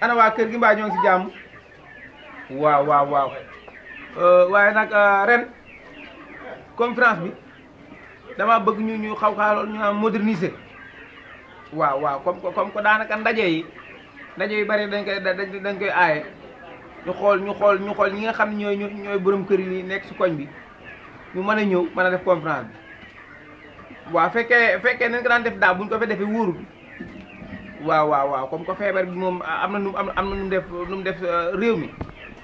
ana waa kër gi mbaa ñoo ngi si jàmm waaw waaw waaw waaye nag ren conférence bi dama bëgg ñu xaw loolu ñu moderniser waaw waaw comme que daanaka ndaje yi bari dañ koy aaye ñu xool ñi nga xam ne ñooy borom kër yi nekk si koñ bi ñu mën a ñëw mën a def conférence bi waaw fekkee nañ ko daan def daaw buñ ko fa defee wóorul waaw comme que feebar bi moom am na nu mu def réew mi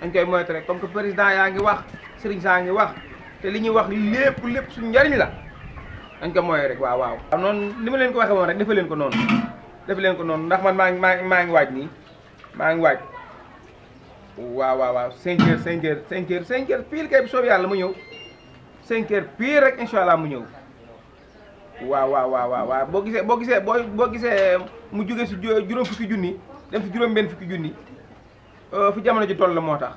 dañ koy moytu rek comme que président yaa ngi wax sëriñ saa ngi wax te li ñuy wax lépp suñu njariñ la dañ ko moy rek waaw noonu li ma leen ko waxee woon rek defe leen ko noonu ndax man maa ngi waaj nii maa ngi waaj waaw 5 heures pile kay bu soob yàlla mu ñëw 5 heures pile rek incha allah mu ñëw waaw boo gisee mu jóge si juróom fukki junni dem si juróom benn fukki junni fi jamono ji toll la moo tax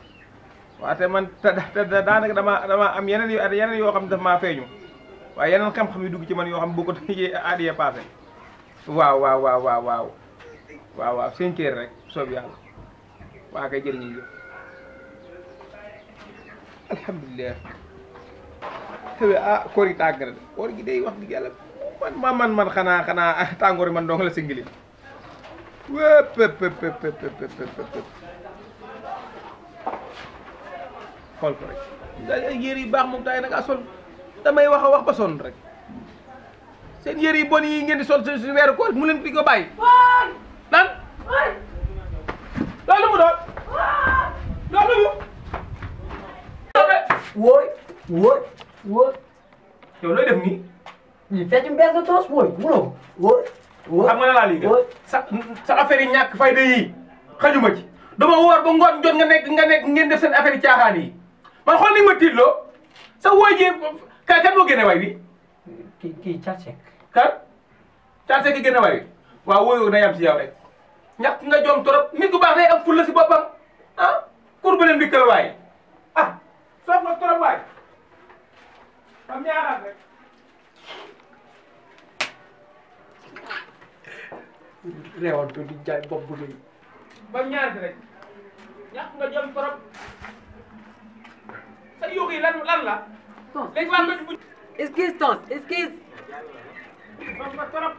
waaw te man te daanaka dama am yeneen yoo xam ne daf maa feeñu waaye yeneen xam-xam yu dugg ci man yoo xam ne boo ko tëjee aad yee passé waaw 5 heures rek soob yàlla waa kay jërëjëf jëf alhamdulilah xëy koor yi tàgg na de koor gi day wax dëgg yàlla man xanaa tàngoor yi man dong la singili wépp xool ko rek daal ay yére yu baax moom tay nag a sol damay wax a wax ba sonn rek seen yére yu bon yi ngeen di sol si weeru koor mu leen di ko bàyyi nan loolu mu doon loolu mu wóoy yow looy def nii lii fecc mbees la toos wóoy munoo wóoy xam nga ne laa liggéey sa affaire yi ñàkk fayda yi xajuma ci dama woor ba ngoon jot nga nekk ngeen def seen affaire yi caaxaan yi man xool ni ma tiitloo sa wóoy jee kan moo génne way bi kii Thiat Seck ki génne way bi waaw wóoyoo na yam si yow rek ñàkk nga jom trop nit ku baax day am fulla si boppam kur ba leen dikkal waay soof nga trop waay am ñaaraat rek réewal to di jaay bopp bu rëy ba ñaar rek ñàkk nga jom trop sa yuux yi lan la léegi waa excuse Tons excuse soof nga trop